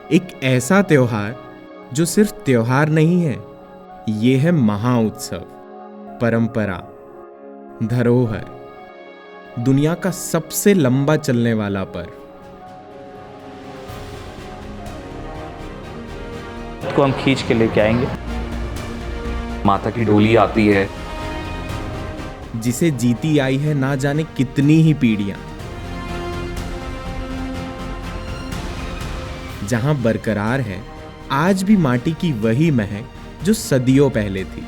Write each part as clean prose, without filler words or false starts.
एक ऐसा त्योहार जो सिर्फ त्योहार नहीं है, ये है महाउत्सव, परंपरा, धरोहर, दुनिया का सबसे लंबा चलने वाला पर्व। को हम खींच के लेके आएंगे। माता की डोली आती है, जिसे जीती आई है ना जाने कितनी ही पीढ़ियां, जहां बरकरार है आज भी माटी की वही महक जो सदियों पहले थी,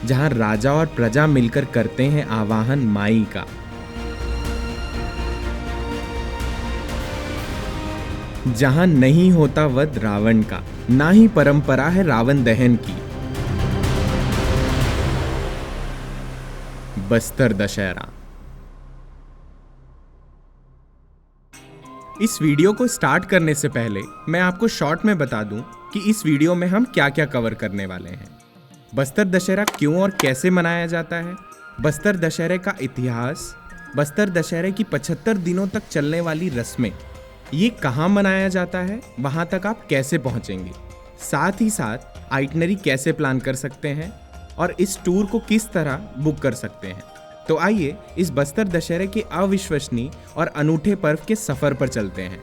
जहां राजा और प्रजा मिलकर करते हैं आवाहन माई का, जहां नहीं होता वध रावण का, ना ही परंपरा है रावण दहन की। बस्तर दशहरा। इस वीडियो को स्टार्ट करने से पहले मैं आपको शॉर्ट में बता दूं कि इस वीडियो में हम क्या क्या कवर करने वाले हैं। बस्तर दशहरा क्यों और कैसे मनाया जाता है, बस्तर दशहरे का इतिहास, बस्तर दशहरे की 75 दिनों तक चलने वाली रस्में, ये कहाँ मनाया जाता है, वहाँ तक आप कैसे पहुँचेंगे, साथ ही साथ आइटनरी कैसे प्लान कर सकते हैं और इस टूर को किस तरह बुक कर सकते हैं। तो आइए इस बस्तर दशहरे के अविश्वसनीय और अनूठे पर्व के सफर पर चलते हैं।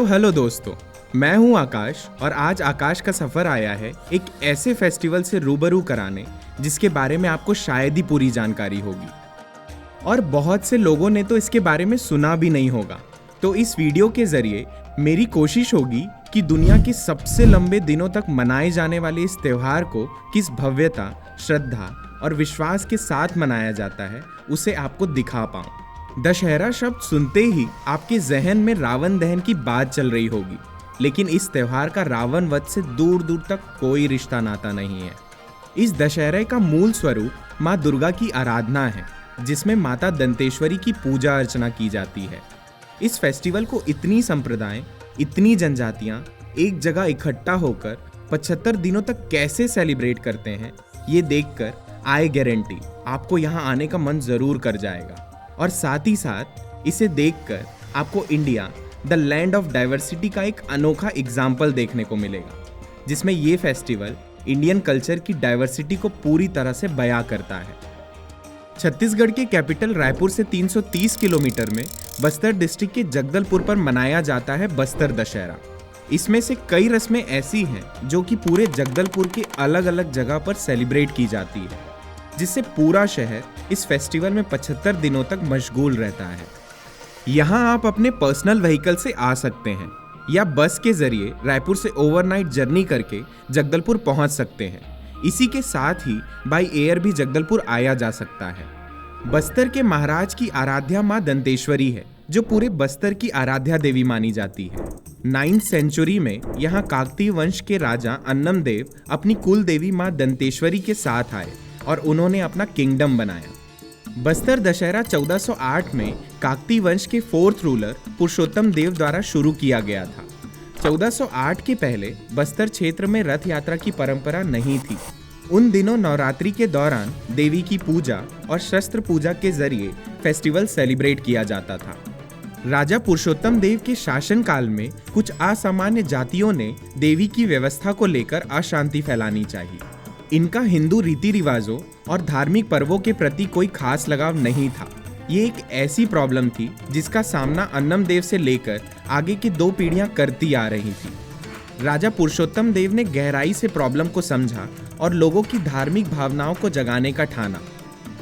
हेलो दोस्तों, मैं हूं आकाश और आज आकाश का सफर आया है एक ऐसे फेस्टिवल से रूबरू कराने जिसके बारे में आपको शायद ही पूरी जानकारी होगी और बहुत से लोगों ने तो इसके बारे में सुना भी नहीं होगा। तो इस वीडियो के जरिए मेरी कोशिश होगी कि दुनिया के सबसे लंबे दिनों तक मनाए जाने वाले इस त्योहार को किस भव्यता, श्रद्धा और विश्वास के साथ मनाया जाता है उसे आपको दिखा पाऊं। दशहरा शब्द सुनते ही आपके जहन में रावण दहन की बात चल रही होगी, लेकिन इस त्योहार का रावण वध से दूर दूर तक कोई रिश्ता नाता नहीं है। इस दशहरे का मूल स्वरूप माँ दुर्गा की आराधना है, जिसमें माता दंतेश्वरी की पूजा अर्चना की जाती है। इस फेस्टिवल को इतनी संप्रदाय, इतनी जनजातियां एक जगह इकट्ठा होकर 75 दिनों तक कैसे सेलिब्रेट करते हैं, ये देखकर आई गारंटी आपको यहाँ आने का मन जरूर कर जाएगा। और साथ ही साथ इसे देखकर आपको India the land of diversity का एक अनोखा एग्जाम्पल देखने को मिलेगा, जिसमें ये फेस्टिवल इंडियन कल्चर की डाइवर्सिटी को पूरी तरह से बयां करता है। छत्तीसगढ़ के कैपिटल रायपुर से 330 किलोमीटर में बस्तर डिस्ट्रिक्ट के जगदलपुर पर मनाया जाता है बस्तर दशहरा। इसमें से कई रस्में ऐसी हैं जो कि पूरे जगदलपुर के अलग अलग जगह पर सेलिब्रेट की जाती है, जिससे पूरा शहर इस फेस्टिवल में 75 दिनों तक मशगूल रहता है। यहाँ आप अपने पर्सनल व्हीकल से आ सकते हैं या बस के जरिए रायपुर से ओवरनाइट जर्नी करके जगदलपुर पहुँच सकते हैं। इसी के साथ ही बाई एयर भी जगदलपुर आया जा सकता है। बस्तर के महाराज की आराध्या माँ दंतेश्वरी है, जो पूरे बस्तर की आराध्या देवी मानी जाती है। 9th सेंचुरी में यहाँ काकतीय वंश के राजा अन्नम देव अपनी कुल देवी माँ दंतेश्वरी के साथ आए और उन्होंने अपना किंगडम बनाया। बस्तर दशहरा 1408 में काकतीय वंश के 4th रूलर पुरुषोत्तम देव द्वारा शुरू किया गया था। 1408 के पहले बस्तर क्षेत्र में रथ यात्रा की परंपरा नहीं थी। उन दिनों नवरात्रि के दौरान देवी की पूजा और शस्त्र पूजा के जरिए फेस्टिवल सेलिब्रेट किया जाता था। राजा पुरुषोत्तम देव के शासनकाल में कुछ असामान्य जातियों ने देवी की व्यवस्था को लेकर अशांति फैलानी चाहिए। इनका हिंदू रीति रिवाजों और धार्मिक पर्वों के प्रति कोई खास लगाव नहीं था। ये एक ऐसी प्रॉब्लम थी जिसका सामना अन्नम देव से लेकर आगे की 2 पीढ़ियां करती आ रही थी। राजा पुरुषोत्तम देव ने गहराई से प्रॉब्लम को समझा और लोगों की धार्मिक भावनाओं को जगाने का ठाना।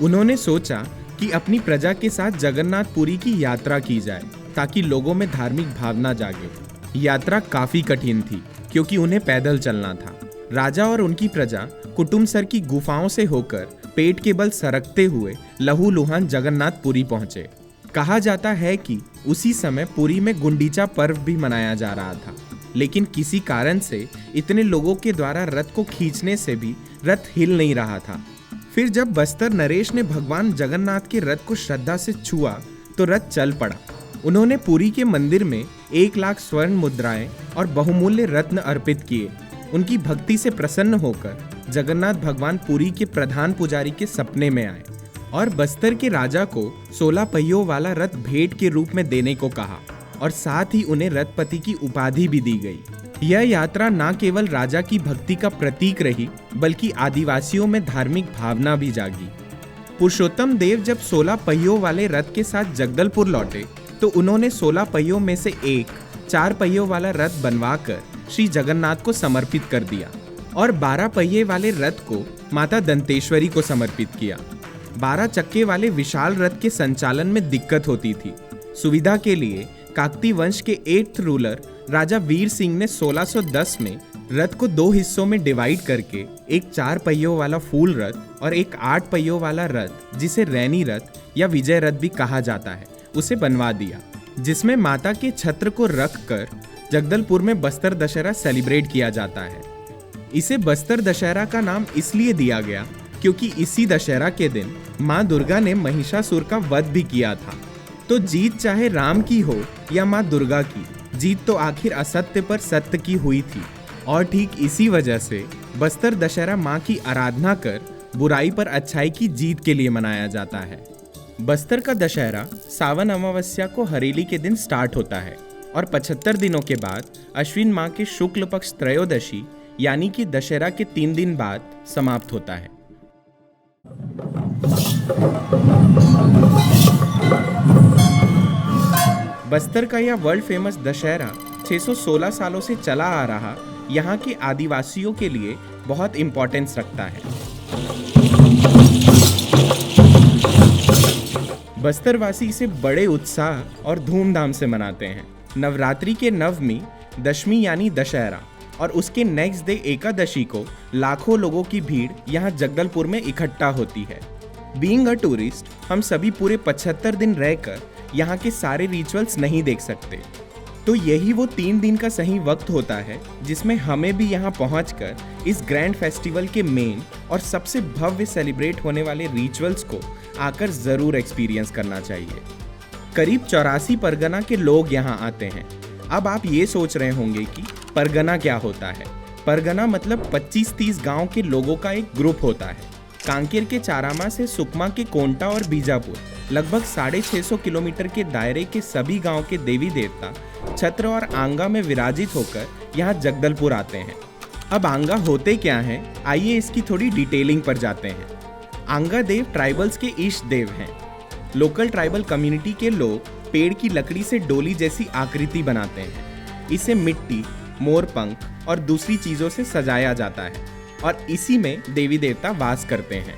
उन्होंने सोचा कि अपनी प्रजा के साथ जगन्नाथपुरी की यात्रा की जाए ताकि लोगों में धार्मिक भावना जागे। यात्रा काफी कठिन थी क्योंकि उन्हें पैदल चलना था। राजा और उनकी प्रजा कुटुमसर की गुफाओं से होकर पेट के बल सरकते हुए लहूलुहान जगन्नाथपुरी पहुंचे। कहा जाता है कि उसी समय पुरी में गुंडीचा पर्व भी मनाया जा रहा था, लेकिन किसी कारण से इतने लोगों के द्वारा रथ को खींचने से भी रथ हिल नहीं रहा था। फिर जब बस्तर नरेश ने भगवान जगन्नाथ के रथ को श्रद्धा से छुआ तो रथ चल पड़ा। उन्होंने पुरी के मंदिर में 1 लाख स्वर्ण मुद्राएं और बहुमूल्य रत्न अर्पित किए। उनकी भक्ति से प्रसन्न होकर जगन्नाथ भगवान पुरी के प्रधान पुजारी के सपने में आए और बस्तर के राजा को 16 पहियों वाला रथ भेंट के रूप में देने को कहा और साथ ही उन्हें रथपति की उपाधि भी दी गई। यह यात्रा न केवल राजा की भक्ति का प्रतीक रही, बल्कि आदिवासियों में धार्मिक भावना भी जागी। पुरुषोत्तम देव जब 16 पहियों वाले रथ के साथ जगदलपुर लौटे तो उन्होंने 16 पहियों में से एक 4 पहियों वाला रथ बनवाकर श्री जगन्नाथ को समर्पित कर दिया और 12 पहिए वाले रथ को माता दंतेश्वरी को समर्पित किया। 12 चक्के वाले विशाल रथ के संचालन में दिक्कत होती थी। सुविधा के लिए काकती वंश के 8th रूलर राजा वीर सिंह ने 1610 में रथ को 2 हिस्सों में डिवाइड करके एक 4 पहियों वाला फूल रथ और एक 8 पहियों वाला रथ, जिसे रैनी रथ या विजय रथ भी कहा जाता है, उसे बनवा दिया, जिसमें माता के छत्र को रख कर जगदलपुर में बस्तर दशहरा सेलिब्रेट किया जाता है। इसे बस्तर दशहरा का नाम इसलिए दिया गया क्योंकि इसी दशहरा के दिन माँ दुर्गा ने महिषासुर का वध भी किया था। तो जीत चाहे राम की हो या माँ दुर्गा की, जीत तो आखिर असत्य पर सत्य की हुई थी। और ठीक इसी वजह से बस्तर दशहरा माँ की आराधना कर बुराई पर अच्छाई की जीत के लिए मनाया जाता है। बस्तर का दशहरा सावन अमावस्या को हरेली के दिन स्टार्ट होता है और 75 दिनों के बाद अश्विन माह के शुक्ल पक्ष त्रयोदशी यानी कि दशहरा के 3 दिन बाद समाप्त होता है। बस्तर का यह वर्ल्ड फेमस दशहरा 616 सालों से चला आ रहा यहाँ के आदिवासियों के लिए बहुत इंपॉर्टेंस रखता है। बस्तरवासी इसे बड़े उत्साह और धूमधाम से मनाते हैं। नवरात्रि के नवमी, दशमी यानी दशहरा और उसके नेक्स्ट डे एकादशी को लाखों लोगों की भीड़ यहाँ जगदलपुर में इकट्ठा होती है। बीइंग अ टूरिस्ट, हम सभी पूरे 75 दिन रहकर यहाँ के सारे रिचुअल्स नहीं देख सकते, तो यही वो 3 दिन का सही वक्त होता है जिसमें हमें भी यहाँ पहुँचकर इस ग्रैंड फेस्टिवल के मेन और सबसे भव्य सेलिब्रेट होने वाले रिचुअल्स को आकर ज़रूर एक्सपीरियंस करना चाहिए। करीब 84 परगना के लोग यहाँ आते हैं। अब आप ये सोच रहे होंगे कि परगना क्या होता है। परगना मतलब 25-30 गांव के लोगों का एक ग्रुप होता है। कांकेर के चारामा से सुकमा के कोंटा और बीजापुर लगभग 650 किलोमीटर के दायरे के सभी गांव के देवी देवता छत्र और आंगा में विराजित होकर यहाँ जगदलपुर आते हैं। अब आंगा होते क्या हैं, आइए इसकी थोड़ी डिटेलिंग पर जाते हैं। आंगा देव ट्राइबल्स के इष्ट देव हैं। लोकल ट्राइबल कम्युनिटी के लोग पेड़ की लकड़ी से डोली जैसी आकृति बनाते हैं। इसे मिट्टी, मोरपंख और दूसरी चीज़ों से सजाया जाता है और इसी में देवी देवता वास करते हैं।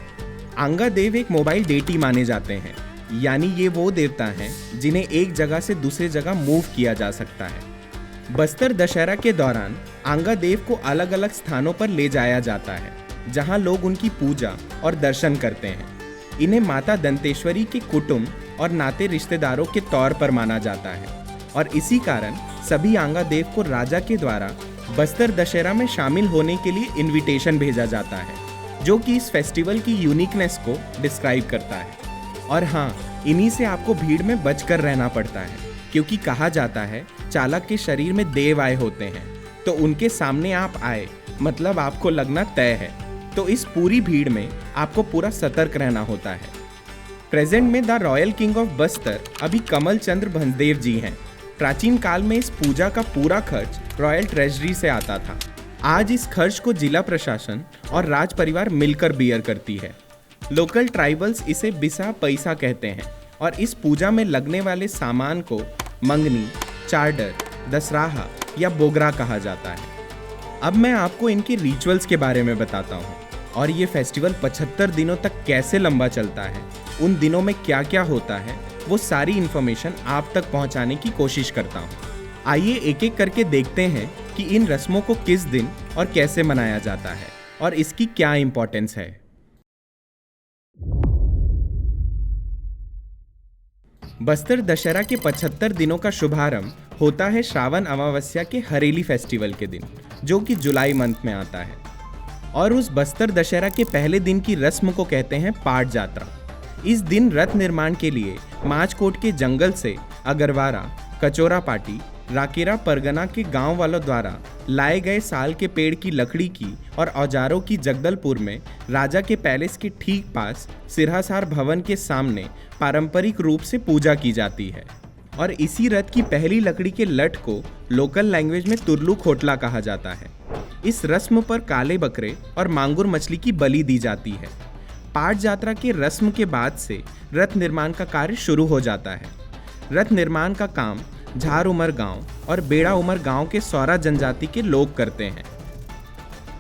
आंगा देव एक मोबाइल डेटी माने जाते हैं, यानी ये वो देवता हैं जिन्हें एक जगह से दूसरी जगह मूव किया जा सकता है। बस्तर दशहरा के दौरान आंगा देव को अलग अलग स्थानों पर ले जाया जाता है, जहां लोग उनकी पूजा और दर्शन करते हैं। इन्हें माता दंतेश्वरी के कुटुंब और नाते रिश्तेदारों के तौर पर माना जाता है और इसी कारण सभी आंगा देव को राजा के द्वारा बस्तर दशहरा में शामिल होने के लिए इनविटेशन भेजा जाता है, जो कि इस फेस्टिवल की यूनिकनेस को डिस्क्राइब करता है। और हाँ, इन्हीं से आपको भीड़ में बचकर रहना पड़ता है, क्योंकि कहा जाता है चालक के शरीर में देव आए होते हैं, तो उनके सामने आप आए मतलब आपको लगना तय है। तो इस पूरी भीड़ में आपको पूरा सतर्क रहना होता है। प्रेजेंट में the royal king of Bastar अभी कमल चंद्र भंसदेव जी हैं। प्राचीन काल में इस पूजा का पूरा खर्च रॉयल ट्रेजरी से आता था। आज इस खर्च को जिला प्रशासन और राज परिवार मिलकर बियर करती है। लोकल ट्राइबल्स इसे बिसा पैसा कहते हैं और इस पूजा में लगने वाले सामान को मंगनी, चार्डर, दसराहा या बोगरा कहा जाता है। अब मैं आपको इनके रिचुअल्स के बारे में बताता हूँ और ये फेस्टिवल 75 दिनों तक कैसे लंबा चलता है, उन दिनों में क्या क्या होता है, वो सारी इन्फॉर्मेशन आप तक पहुँचाने की कोशिश करता हूँ। आइए एक एक करके देखते हैं कि इन रस्मों को किस दिन और कैसे मनाया जाता है और इसकी क्या इम्पोर्टेंस है। बस्तर दशहरा के 75 दिनों का शुभारंभ होता है श्रावण अमावस्या के हरेली फेस्टिवल के दिन, जो कि जुलाई मंथ में आता है। और उस बस्तर दशहरा के पहले दिन की रस्म को कहते हैं पाट जात्रा। इस दिन रथ निर्माण के लिए माचकोट के जंगल से अगरवारा, कचोरा पाटी, राकेरा परगना के गांव वालों द्वारा लाए गए साल के पेड़ की लकड़ी की और औजारों की जगदलपुर में राजा के पैलेस के ठीक पास सिरहासार भवन के सामने पारंपरिक रूप से पूजा की जाती है। और इसी रथ की पहली लकड़ी के लठ को लोकल लैंग्वेज में तुरलू खोटला कहा जाता है। इस रस्म पर काले बकरे और मांगुर मछली की बलि दी जाती है। पाट यात्रा के रस्म के बाद से रथ निर्माण का कार्य शुरू हो जाता है। रथ निर्माण का काम झार उमर गांव और बेड़ा उमर गांव के सौरा जनजाति के लोग करते हैं।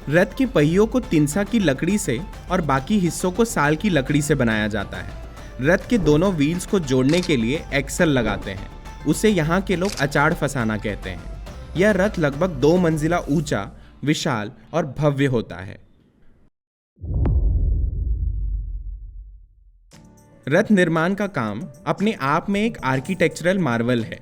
रथ के पहियों को तिनसा की लकड़ी से और बाकी हिस्सों को साल की लकड़ी से बनाया जाता है। रथ के दोनों व्हील्स को जोड़ने के लिए एक्सल लगाते हैं। उसे यहाँ के लोग अचाड़ फसाना कहते हैं। यह रथ लगभग 2 मंजिला ऊंचा, विशाल और भव्य होता है। रथ निर्माण का काम अपने आप में एक आर्किटेक्चरल मार्वल है।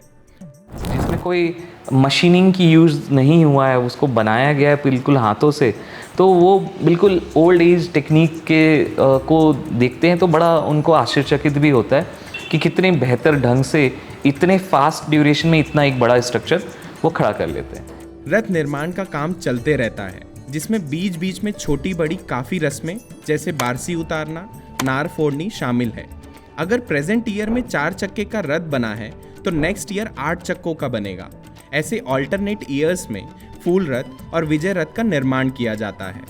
इसमें कोई मशीनिंग की यूज़ नहीं हुआ है, उसको बनाया गया है बिल्कुल हाथों से। तो वो बिल्कुल ओल्ड एज टेक्निक के को देखते हैं तो बड़ा उनको आश्चर्यचकित भी होता है कि कितने बेहतर ढंग से इतने फास्ट ड्यूरेशन में इतना एक बड़ा स्ट्रक्चर वो खड़ा कर लेते हैं। रथ निर्माण का काम चलते रहता है, जिसमें बीच बीच में छोटी बड़ी काफ़ी रस्में जैसे बारसी उतारना, नार फोड़नी शामिल है। अगर प्रेजेंट ईयर में 4 चक्के का रथ बना है तो नेक्स्ट ईयर 8 चक्कों का बनेगा। ऐसे ऑल्टरनेट ईयर्स में फूल रथ और विजय रथ का निर्माण किया जाता है।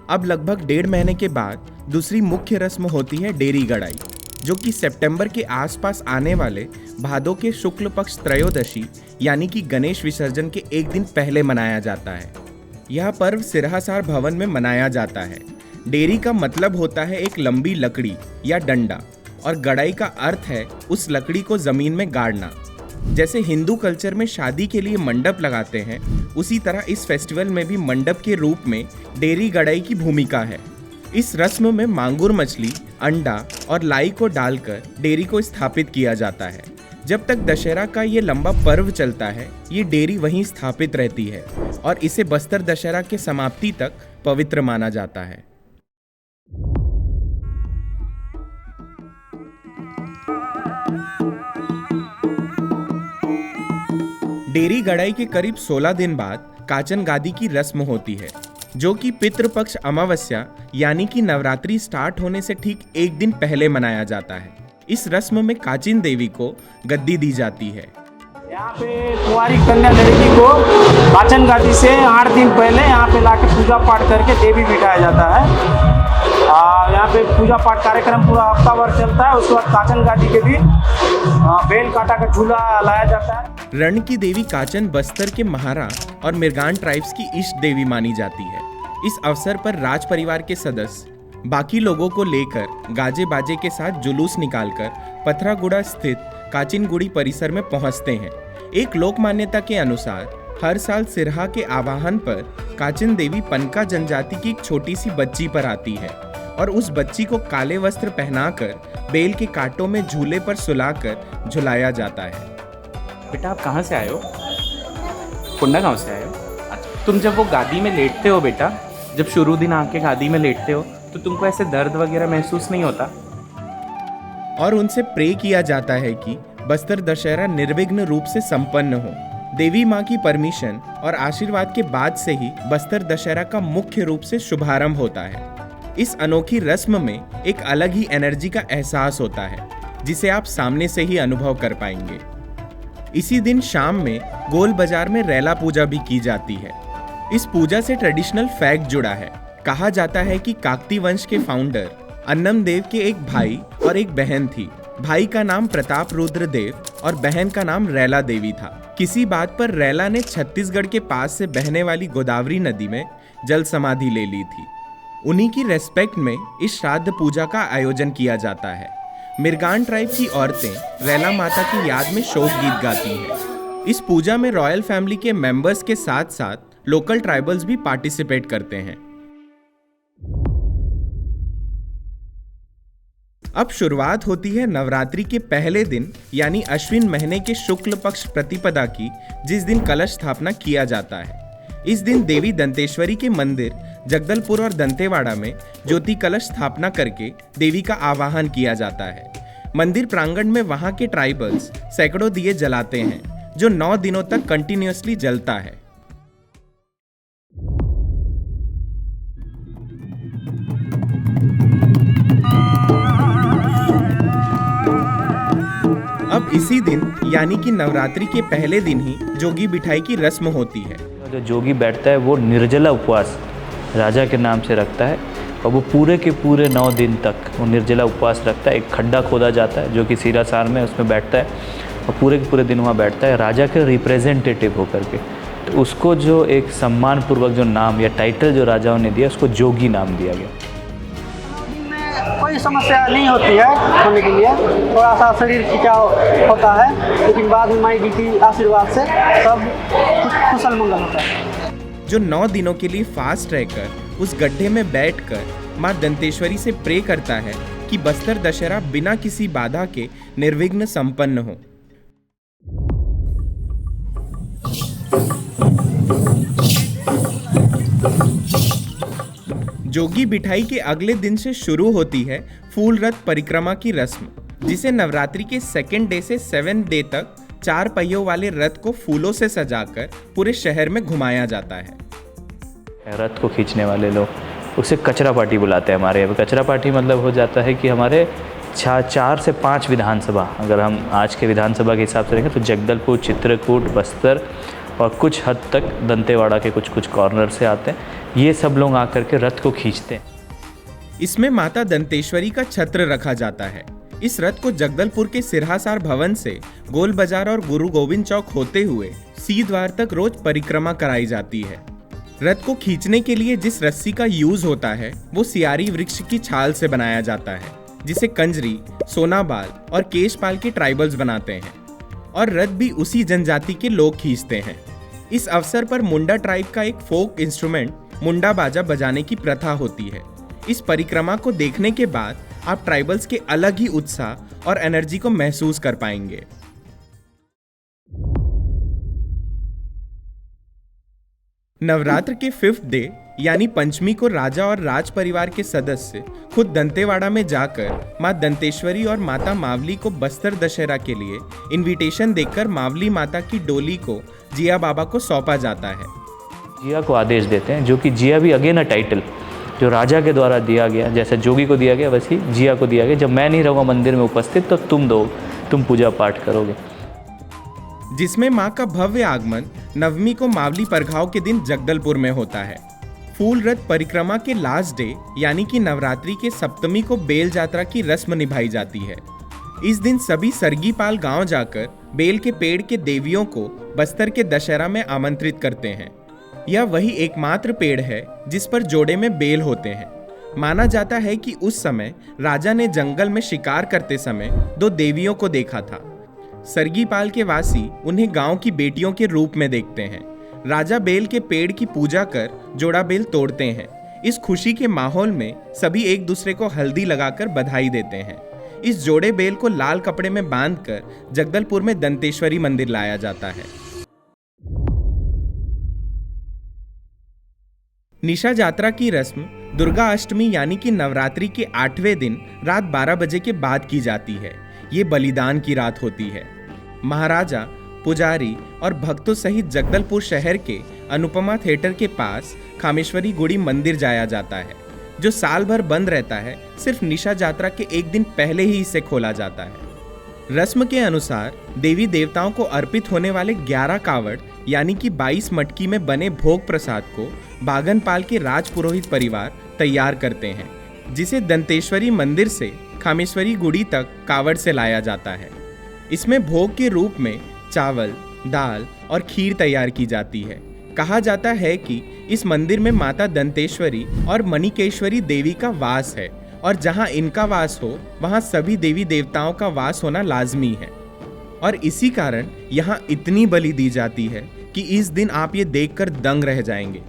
अब लगभग 1.5 महीने के बाद दूसरी मुख्य रस्म होती है डेरी गड़ाई, जो कि सितंबर के आसपास आने वाले भादों के शुक्ल पक्ष त्रयोदशी यानी कि गणेश विसर्जन के एक दिन पहले मनाया जाता है। यह पर्व सिरहासार भवन में मनाया जाता है। डेरी का मतलब होता है एक लंबी लकड़ी या डंडा, और गड़ाई का अर्थ है उस लकड़ी को जमीन में गाड़ना। जैसे हिंदू कल्चर में शादी के लिए मंडप लगाते हैं, उसी तरह इस फेस्टिवल में भी मंडप के रूप में डेरी गड़ाई की भूमिका है। इस रस्म में मांगुर मछली, अंडा और लाई को डालकर डेरी को स्थापित किया जाता है। जब तक दशहरा का ये लंबा पर्व चलता है, ये डेरी वहीं स्थापित रहती है और इसे बस्तर दशहरा के समाप्ति तक पवित्र माना जाता है। डेरी गड़ाई के करीब 16 दिन बाद काचन गादी की रस्म होती है, जो कि पितृपक्ष अमावस्या यानी कि नवरात्रि स्टार्ट होने से ठीक एक दिन पहले मनाया जाता है। इस रस्म में काचिन देवी को गद्दी दी जाती है। यहाँ पे कुंवारी कन्या लड़की को काचन गादी से 8 दिन पहले यहाँ पे लाके पूजा पाठ करके देवी बिठाया जाता है। यहाँ पे पूजा पाठ कार्यक्रम पूरा हफ्ता भर चलता है। उसके बाद काचन गादी के दिन बेल काटा का झूला लाया जाता है। रण की देवी काचन बस्तर के महारा और मिर्गान ट्राइब्स की इष्ट देवी मानी जाती है। इस अवसर पर राज परिवार के सदस्य बाकी लोगों को लेकर गाजे बाजे के साथ जुलूस निकालकर पथरागुड़ा स्थित काचिनगुड़ी परिसर में पहुंचते हैं। एक लोक मान्यता के अनुसार हर साल सिरहा के आवाहन पर काचिन देवी पनका जनजाति की एक छोटी सी बच्ची पर आती है और उस बच्ची को काले वस्त्र पहनाकर बेल के कांटों में झूले पर सुलाकर झुलाया जाता है। बेटा आप कहाँ से आए हो? कुंडा गांव से आए हो? अच्छा, तुम जब वो गादी में लेटते हो बेटा, जब शुरू दिन आके गादी में लेटते हो तो तुमको ऐसे दर्द वगैरह महसूस नहीं होता? और उनसे प्रे किया जाता है कि बस्तर दशहरा निर्विघ्न रूप से संपन्न हो। देवी माँ की परमिशन और आशीर्वाद के बाद से ही बस्तर दशहरा का मुख्य रूप से शुभारंभ होता है। इस अनोखी रस्म में एक अलग ही एनर्जी का एहसास होता है, जिसे आप सामने से ही अनुभव कर पाएंगे। इसी दिन शाम में गोल बाजार में रैला पूजा भी की जाती है। इस पूजा से ट्रेडिशनल फैक्ट जुड़ा है। कहा जाता है कि काकती वंश के फाउंडर अन्नम देव के एक भाई और एक बहन थी। भाई का नाम प्रताप रुद्र देव और बहन का नाम रैला देवी था। किसी बात पर रैला ने छत्तीसगढ़ के पास से बहने वाली गोदावरी नदी में जल समाधि ले ली थी। उन्हीं की रेस्पेक्ट में इस श्राद्ध पूजा का आयोजन किया जाता है। मिर्गान ट्राइब की औरतें रैला माता की याद में शोक गीत गाती हैं। इस पूजा में रॉयल फैमिली के मेंबर्स के साथ साथ लोकल ट्राइबल्स भी पार्टिसिपेट करते हैं। अब शुरुआत होती है नवरात्रि के पहले दिन यानी अश्विन महीने के शुक्ल पक्ष प्रतिपदा की, जिस दिन कलश स्थापना किया जाता है। इस दिन देवी दंतेश्वरी के मंदिर जगदलपुर और दंतेवाड़ा में ज्योति कलश स्थापना करके देवी का आवाहन किया जाता है। मंदिर प्रांगण में वहां के ट्राइबल्स सैकड़ों दिए जलाते हैं, जो 9 दिनों तक कंटिन्यूअसली जलता है। अब इसी दिन यानी कि नवरात्रि के पहले दिन ही जोगी बिठाई की रस्म होती है। जो जोगी बैठता है वो निर्जला उपवास राजा के नाम से रखता है और वो पूरे के पूरे 9 दिन तक वो निर्जला उपवास रखता है। एक खड्डा खोदा जाता है जो कि सीरासार में, उसमें बैठता है और पूरे के पूरे दिन वहाँ बैठता है राजा के रिप्रेजेंटेटिव होकर के। तो उसको जो एक सम्मानपूर्वक जो नाम या टाइटल जो राजाओं ने दिया उसको जोगी नाम दिया गया। कोई समस्या नहीं होती है होने के लिए, थोड़ा सा शरीर खिंचाव होता है लेकिन बाद में माई जी की आशीर्वाद से सब कुशल मंगल होता है। जो 9 दिनों के लिए फास्ट रहकर उस गड्ढे में बैठकर माँ दंतेश्वरी से प्रे करता है कि बस्तर दशहरा बिना किसी बाधा के निर्विघ्न संपन्न हो। जोगी बिठाई के अगले दिन से शुरू होती है फूल रथ परिक्रमा की रस्म, जिसे नवरात्रि के 2nd डे से 7th डे तक 4 पहियों वाले रथ को फूलों से सजाकर पूरे शहर में घुमाया जाता है। रथ को खींचने वाले लोग उसे कचरा पार्टी बुलाते हैं। हमारे यहाँ पे कचरा पार्टी मतलब हो जाता है कि हमारे 4 से 5 विधानसभा, अगर हम आज के विधानसभा के हिसाब से देखें तो जगदलपुर, चित्रकूट, बस्तर और कुछ हद तक दंतेवाड़ा के कुछ कॉर्नर से आते हैं। ये सब लोग आकर के रथ को खींचते हैं। इसमें माता दंतेश्वरी का छत्र रखा जाता है। इस रथ को जगदलपुर के सिरहासार भवन से गोल बाजार और गुरु गोविंद चौक होते हुए सी द्वार तक रोज परिक्रमा कराई जाती है। रथ को खींचने के लिए जिस रस्सी का यूज होता है वो सियारी वृक्ष की छाल से बनाया जाता है, जिसे कंजरी, सोनाबाल और केशपाल के ट्राइबल्स बनाते हैं और रथ भी उसी जनजाति के लोग खींचते हैं। इस अवसर पर मुंडा ट्राइब का एक फोक इंस्ट्रूमेंट मुंडा बाजा बजाने की प्रथा होती है। इस परिक्रमा को देखने के बाद आप ट्राइबल्स के अलग ही उत्साह और एनर्जी को महसूस कर पाएंगे। नवरात्र के 5th डे यानी पंचमी को राजा और राज परिवार के सदस्य खुद दंतेवाड़ा में जाकर मां दंतेश्वरी और माता मावली को बस्तर दशहरा के लिए इनविटेशन देकर मावली माता की डोली को जिया बाबा को सौंपा जाता है। जिया को आदेश देते हैं, जो कि जिया भी अगेन अ टाइटल जो राजा के द्वारा दिया गया, जैसे जोगी को दिया गया वैसे ही जिया को दिया गया। जब मैं नहीं रहूँगा मंदिर में उपस्थित तो तुम पूजा पाठ करोगे। जिसमें मां का भव्य आगमन नवमी को मावली परघाव के दिन जगदलपुर में होता है। फूल रथ परिक्रमा के लास्ट डे यानी कि नवरात्रि के सप्तमी को बेल यात्रा की रस्म निभाई जाती है। इस दिन सभी सरगीपाल गांव जाकर बेल के पेड़ के देवियों को बस्तर के दशहरा में आमंत्रित करते हैं। यह वही एकमात्र पेड़ है जिस पर जोड़े में बेल होते हैं। माना जाता है कि उस समय राजा ने जंगल में शिकार करते समय 2 देवियों को देखा था। सरगीपाल के वासी उन्हें गांव की बेटियों के रूप में देखते हैं। राजा बेल के पेड़ की पूजा कर जोड़ा बेल तोड़ते हैं। इस खुशी के माहौल में सभी एक दूसरे को हल्दी लगाकर बधाई देते हैं। इस जोड़े बेल को लाल कपड़े में बांधकर जगदलपुर में दंतेश्वरी मंदिर लाया जाता है। निशा यात्रा की रस्म दुर्गा अष्टमी यानी कि नवरात्रि के 8वें दिन रात 12 बजे के बाद की जाती है। ये बलिदान की रात होती है। महाराजा, पुजारी और भक्तों सहित जगदलपुर शहर के अनुपमा थिएटर के पास खामेश्वरी गुड़ी मंदिर जाया जाता है, जो साल भर बंद रहता है। सिर्फ निशा यात्रा के एक दिन पहले ही इसे खोला जाता है। रस्म के अनुसार देवी देवताओं को अर्पित होने वाले 11 कावड़ यानी कि 22 मटकी में बने भोग प्रसाद को बागनपाल के राजपुरोहित परिवार तैयार करते हैं, जिसे दंतेश्वरी मंदिर से खामेश्वरी गुड़ी तक कावड़ से लाया जाता है। इसमें भोग के रूप में चावल, दाल और खीर तैयार की जाती है। कहा जाता है कि इस मंदिर में माता दंतेश्वरी और मणिकेश्वरी देवी का वास है और जहां इनका वास हो वहां सभी देवी देवताओं का वास होना लाजमी है। और इसी कारण यहां इतनी बलि दी जाती है कि इस दिन आप ये देखकर दंग रह जाएंगे।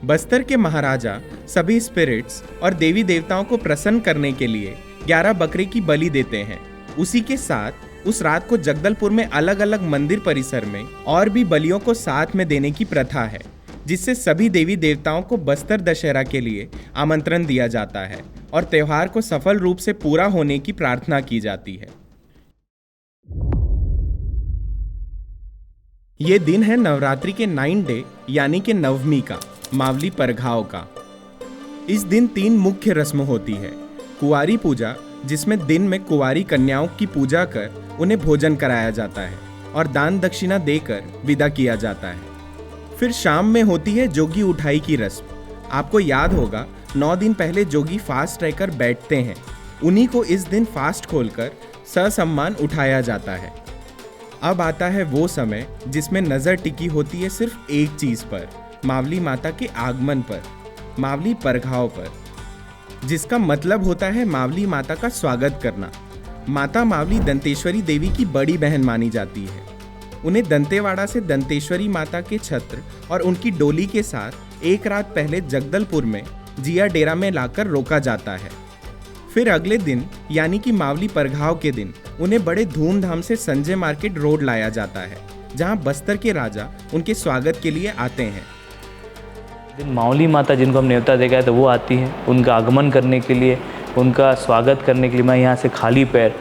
बस्तर के महाराजा सभी स्पिरिट्स और देवी देवताओं को प्रसन्न करने के लिए 11 बकरे की बलि देते हैं। उसी के साथ उस रात को जगदलपुर में अलग अलग मंदिर परिसर में और भी बलियों को साथ में देने की प्रथा है, जिससे सभी देवी देवताओं को बस्तर दशहरा के लिए आमंत्रण दिया जाता है और त्योहार को सफल रूप से पूरा होने की प्रार्थना की जाती है। ये दिन है नवरात्रि के 9 डे यानी कि नवमी का, मावली परघाव का। इस दिन 3 मुख्य रस्म होती है। कुंवारी पूजा जिसमें दिन में कुंवारी कन्याओं की पूजा कर उन्हें भोजन कराया जाता है और दान दक्षिणा देकर विदा किया जाता है। फिर शाम में होती है जोगी उठाई की रस्म। आपको याद होगा 9 दिन पहले जोगी फास्ट रहकर बैठते हैं, उन्हीं को इस दिन फास्ट खोलकर ससम्मान उठाया जाता है। अब आता है वो समय जिसमें नज़र टिकी होती है सिर्फ एक चीज़ पर, मावली माता के आगमन पर, मावली परघाव पर, जिसका मतलब होता है मावली माता का स्वागत करना। माता मावली दंतेश्वरी देवी की बड़ी बहन मानी जाती है। उन्हें दंतेवाड़ा से दंतेश्वरी माता के छत्र और उनकी डोली के साथ एक रात पहले जगदलपुर में जिया डेरा में लाकर रोका जाता है। फिर अगले दिन यानी कि मावली परघाव के दिन उन्हें बड़े धूमधाम से संजय मार्केट रोड लाया जाता है, जहां बस्तर के राजा उनके स्वागत के लिए आते हैं। दिन मावली माता जिनको हम न्योता देखा है तो वो आती हैं उनका आगमन करने के लिए, उनका स्वागत करने के लिए। मैं यहाँ से खाली पैर,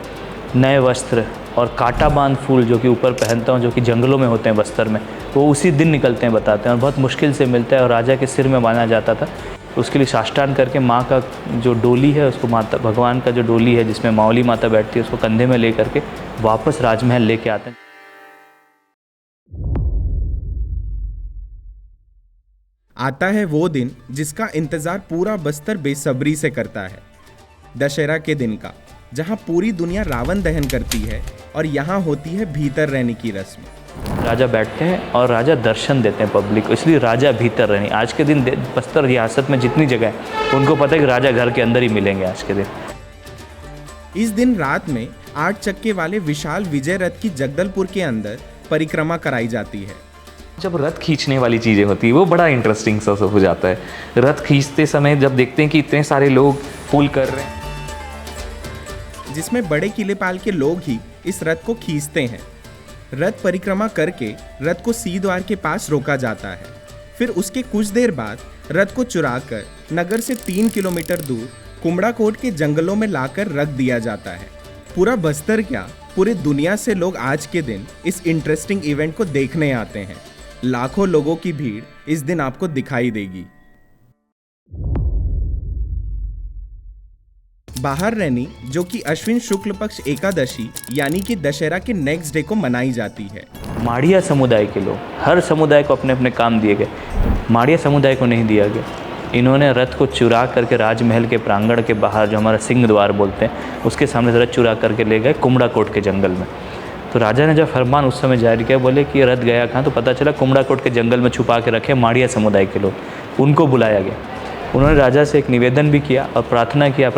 नए वस्त्र और कांटा बांध फूल जो कि ऊपर पहनता हूँ, जो कि जंगलों में होते हैं बस्तर में, वो उसी दिन निकलते हैं बताते हैं, और बहुत मुश्किल से मिलता है और राजा के सिर में बांधा जाता था। उसके लिए साष्टांग करके माँ का जो डोली है उसको, माता भगवान का जो डोली है जिसमें मावली माता बैठती है, उसको कंधे में ले करके वापस राजमहल लेके आते हैं। आता है वो दिन जिसका इंतजार पूरा बस्तर बेसब्री से करता है, दशहरा के दिन का, जहां पूरी दुनिया रावण दहन करती है और यहां होती है भीतर रहने की रस्म। राजा बैठते हैं और राजा दर्शन देते हैं पब्लिक को, इसलिए राजा भीतर रहने। आज के दिन बस्तर रियासत में जितनी जगह है उनको पता है कि राजा घर के अंदर ही मिलेंगे आज के दिन। इस दिन रात में 8 चक्के वाले विशाल विजय रथ की जगदलपुर के अंदर परिक्रमा कराई जाती है। जब रथ खींचने वाली चीज़ें होती है वो बड़ा इंटरेस्टिंग सा हो जाता है। रथ खींचते समय जब देखते हैं कि इतने सारे लोग फूल कर रहे हैं, जिसमें बड़े किलेपाल के लोग ही इस रथ को खींचते हैं। रथ परिक्रमा करके रथ को सी द्वार के पास रोका जाता है। फिर उसके कुछ देर बाद रथ को चुराकर नगर से 3 किलोमीटर दूर कुमड़ाकोट के जंगलों में लाकर रख दिया जाता है। पूरा बस्तर क्या, पूरे दुनिया से लोग आज के दिन इस इंटरेस्टिंग इवेंट को देखने आते हैं। लाखों लोगों की भीड़ इस दिन आपको दिखाई देगी। बाहर रैनी, जो कि अश्विन शुक्ल पक्ष एकादशी यानी कि दशहरा के नेक्स्ट डे को मनाई जाती है। माड़िया समुदाय के लोग, हर समुदाय को अपने अपने काम दिए गए, माड़िया समुदाय को नहीं दिया गया। इन्होंने रथ को चुरा करके राजमहल के प्रांगण के बाहर, जो हमारा सिंह द्वार बोलते हैं, उसके सामने रथ चुरा करके ले गए कुमड़ाकोट के जंगल में। तो राजा ने जब फरमान उस समय जारी किया, बोले कि ये रथ गया कहाँ, तो पता चला कुमड़ाकोट के जंगल में छुपा के रखे माड़िया समुदाय के लोग। उनको बुलाया गया। उन्होंने राजा से एक निवेदन भी किया और प्रार्थना किया, आप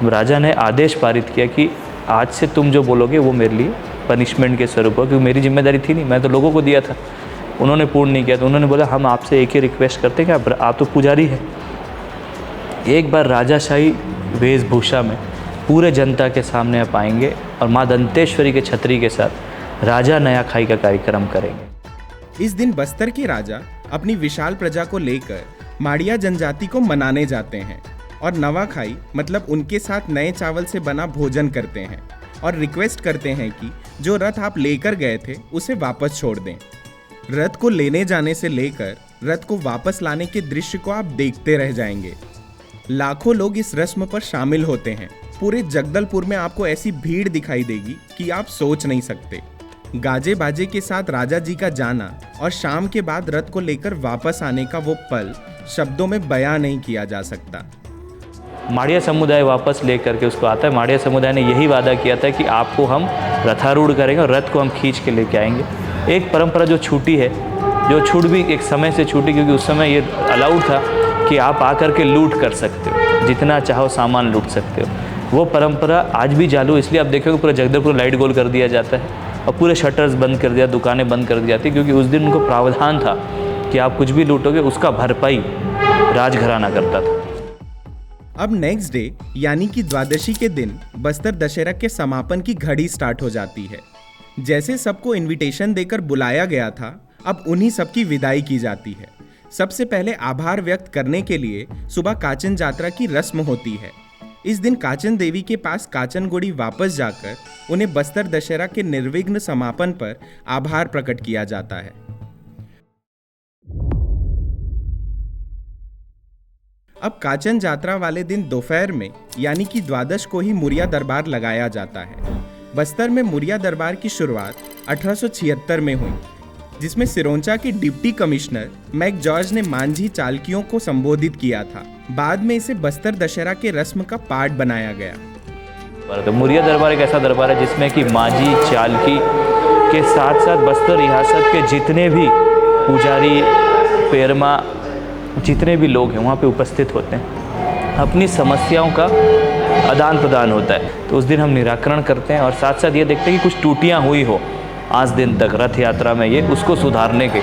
राजा ने आदेश पारित किया कि आज से तुम जो बोलोगे वो मेरे लिए पनिशमेंट के स्वरूप हो, क्योंकि मेरी जिम्मेदारी थी नहीं, मैं तो लोगों को दिया था। उन्होंने पूर्ण नहीं किया तो उन्होंने बोला हम आपसे एक ही रिक्वेस्ट करते हैं कि आप तो पुजारी हैं, एक बार राजाशाही वेशभूषा में पूरे जनता के सामने आप आएंगे और माँ दंतेश्वरी के छतरी के साथ राजा नया खाई का कार्यक्रम करेंगे। इस दिन बस्तर के राजा अपनी विशाल प्रजा को लेकर माड़िया जनजाति को मनाने जाते हैं और नवाखाई मतलब उनके साथ नए चावल से बना भोजन करते हैं और रिक्वेस्ट करते हैं कि जो रथ आप लेकर गए थे उसे वापस छोड़ दें। रथ को लेने जाने से लेकर रथ को वापस लाने के दृश्य को आप देखते रह जाएंगे। लाखों लोग इस रस्म पर शामिल होते हैं। पूरे जगदलपुर में आपको ऐसी भीड़ दिखाई देगी कि आप सोच नहीं सकते। गाजे बाजे के साथ राजा जी का जाना और शाम के बाद रथ को लेकर वापस आने का वो पल शब्दों में बयां नहीं किया जा सकता। माड़िया समुदाय वापस ले करके उसको आता है। माड़िया समुदाय ने यही वादा किया था कि आपको हम रथारूढ़ करेंगे और रथ को हम खींच के लेके आएंगे। एक परंपरा जो छूटी है, जो छूट भी एक समय से छूटी, क्योंकि उस समय ये अलाउड था कि आप आकर के लूट कर सकते हो, जितना चाहो सामान लूट सकते हो। वो परंपरा आज भी चालू, इसलिए आप देखोगे पूरा जगदलपुर लाइट गोल कर दिया जाता है और पूरे शटर्स बंद कर दिया, दुकानें बंद कर दी जाती, क्योंकि उस दिन उनको प्रावधान था कि आप कुछ भी लूटोगे उसका भरपाई राजघराना करता था। अब नेक्स्ट डे यानी कि द्वादशी के दिन बस्तर दशहरा के समापन की घड़ी स्टार्ट हो जाती है। जैसे सबको इनविटेशन देकर बुलाया गया था, अब उन्हीं सबकी विदाई की जाती है। सबसे पहले आभार व्यक्त करने के लिए सुबह काचन यात्रा की रस्म होती है। इस दिन काचन देवी के पास काचनगोड़ी वापस जाकर उन्हें बस्तर दशहरा के निर्विघ्न समापन पर आभार प्रकट किया जाता है। अब काचन जात्रा वाले दिन दोपहर में यानी कि द्वादश को ही मुरिया दरबार लगाया जाता है। बस्तर में मुरिया दरबार की शुरुआत 1876 में हुई, जिसमें सिरोंचा के डिप्टी कमिश्नर मैक जॉर्ज ने मांझी चालकियों को संबोधित किया था। बाद में इसे बस्तर दशहरा के रस्म का पार्ट बनाया गया। तो मुरिया दरबार एक ऐसा दरबार है जिसमें कि मांझी चालकी के साथ साथ बस्तर रियासत के जितने भी पुजारी पेरमा जितने भी लोग हैं वहाँ पे उपस्थित होते हैं। अपनी समस्याओं का आदान प्रदान होता है, तो उस दिन हम निराकरण करते हैं और साथ साथ ये देखते हैं कि कुछ टूटियाँ हुई हो आज दिन तक रथ यात्रा में ये उसको सुधारने के,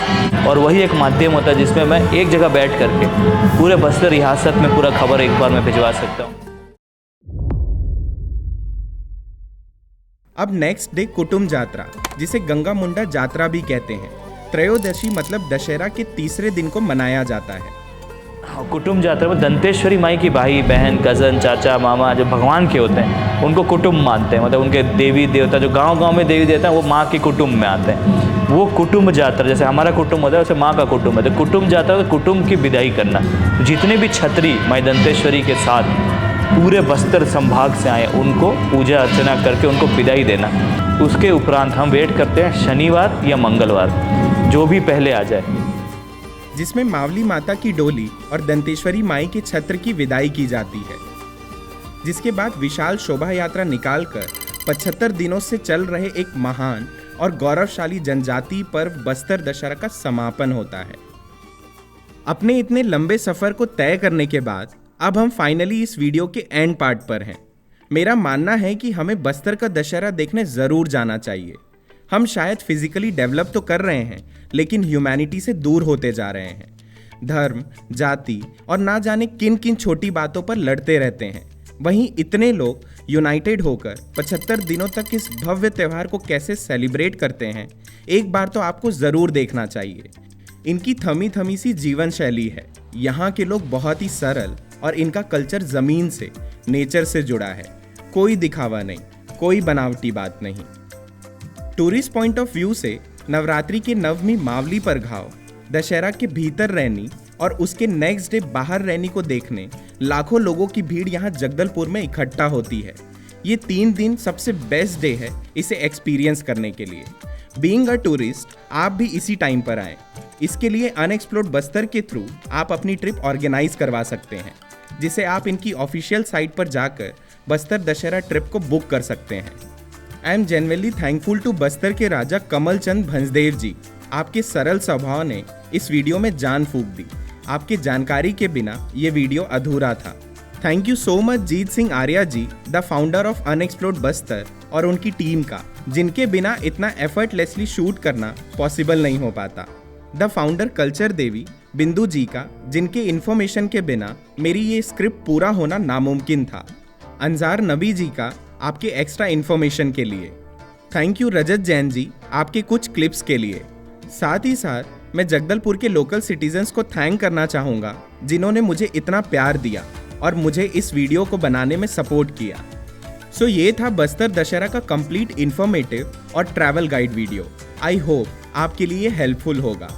और वही एक माध्यम होता है जिसमें मैं एक जगह बैठ करके पूरे बस्तर रियासत में पूरा खबर एक बार में भिजवा सकता हूँ। अब नेक्स्ट डे कुटुम जात्रा, जिसे गंगा मुंडा जात्रा भी कहते हैं, त्रयोदशी मतलब दशहरा के तीसरे दिन को मनाया जाता है। कुटुम जात्रा में दंतेश्वरी माई की भाई बहन कज़न चाचा मामा जो भगवान के होते हैं उनको कुटुम मानते हैं, मतलब उनके देवी देवता जो गांव-गांव में देवी देवता है वो माँ के कुटुम में आते हैं। वो कुटुम जात्रा, जैसे हमारा कुटुम होता है वैसे माँ का कुटुम है, तो कुटुम जात्रा तो कुटुम की विदाई करना। जितने भी छत्री माई दंतेश्वरी के साथ पूरे बस्तर संभाग से आए उनको पूजा अर्चना करके उनको विदाई देना। उसके उपरांत हम वेट करते हैं शनिवार या मंगलवार, जो भी पहले आ जाए, जिसमें मावली माता की डोली और दंतेश्वरी माई के छत्र की विदाई की जाती है, जिसके बाद विशाल शोभा यात्रा निकालकर 75 दिनों से चल रहे एक महान और गौरवशाली जनजातीय पर्व बस्तर दशहरा का समापन होता है। अपने इतने लंबे सफर को तय करने के बाद अब हम फाइनली इस वीडियो के एंड पार्ट पर हैं। मेरा मानना है कि हमें बस्तर का दशहरा देखने ज़रूर जाना चाहिए। हम शायद फिजिकली डेवलप तो कर रहे हैं, लेकिन ह्यूमैनिटी से दूर होते जा रहे हैं। धर्म, जाति और ना जाने किन किन छोटी बातों पर लड़ते रहते हैं। वहीं इतने लोग यूनाइटेड होकर 75 दिनों तक इस भव्य त्यौहार को कैसे सेलिब्रेट करते हैं, एक बार तो आपको ज़रूर देखना चाहिए। इनकी थमी थमी सी जीवन शैली है। यहाँ के लोग बहुत ही सरल और इनका कल्चर ज़मीन से, नेचर से जुड़ा है। कोई दिखावा नहीं, कोई बनावटी बात नहीं। टूरिस्ट पॉइंट ऑफ व्यू से नवरात्रि के नवमी मावली पर घाव, दशहरा के भीतर रैनी और उसके नेक्स्ट डे बाहर रैनी को देखने लाखों लोगों की भीड़ यहाँ जगदलपुर में इकट्ठा होती है। ये 3 दिन सबसे बेस्ट डे है इसे एक्सपीरियंस करने के लिए। बीइंग अ टूरिस्ट आप भी इसी टाइम पर आएँ। इसके लिए अनएक्सप्लोर्ड बस्तर के थ्रू आप अपनी ट्रिप ऑर्गेनाइज करवा सकते हैं, जिसे आप इनकी ऑफिशियल साइट पर जाकर बस्तर दशहरा ट्रिप को बुक कर सकते हैं। I am genuinely thankful to Bastar के राजा कमल चंद भंजदेव जी। आपके सरल स्वभाव ने इस वीडियो में जान फूंक दी। आपकी जानकारी के बिना ये वीडियो अधूरा था। Thank you so much Jeet Singh Arya ji, the founder of unexplored Bastar, और उनकी टीम का, जिनके बिना इतना एफर्टलेसली शूट करना पॉसिबल नहीं हो पाता। द फाउंडर कल्चर देवी बिंदु जी का, जिनके इन्फॉर्मेशन के बिना मेरी ये स्क्रिप्ट पूरा होना नामुमकिन था। अंजार नबी जी का, आपके एक्स्ट्रा इन्फॉर्मेशन के लिए। थैंक यू रजत जैन जी, आपके कुछ क्लिप्स के लिए। साथ ही साथ मैं जगदलपुर के लोकल सिटीजन्स को थैंक करना चाहूँगा, जिन्होंने मुझे इतना प्यार दिया और मुझे इस वीडियो को बनाने में सपोर्ट किया। सो ये था बस्तर दशहरा का कंप्लीट इन्फॉर्मेटिव और travel guide video. I hope आपके लिए हेल्पफुल होगा।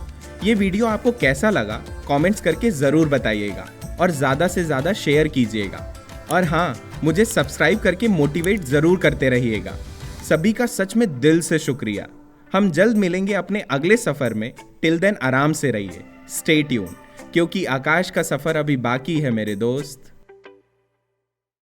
ये वीडियो आपको कैसा लगा कमेंट्स करके ज़रूर बताइएगा और ज़्यादा से ज़्यादा शेयर कीजिएगा। और हाँ, मुझे सब्सक्राइब करके मोटिवेट ज़रूर करते रहिएगा। सभी का सच में दिल से शुक्रिया। हम जल्द मिलेंगे अपने अगले सफ़र में। टिल देन आराम से रहिए, स्टे ट्यून, क्योंकि आकाश का सफ़र अभी बाकी है मेरे दोस्त।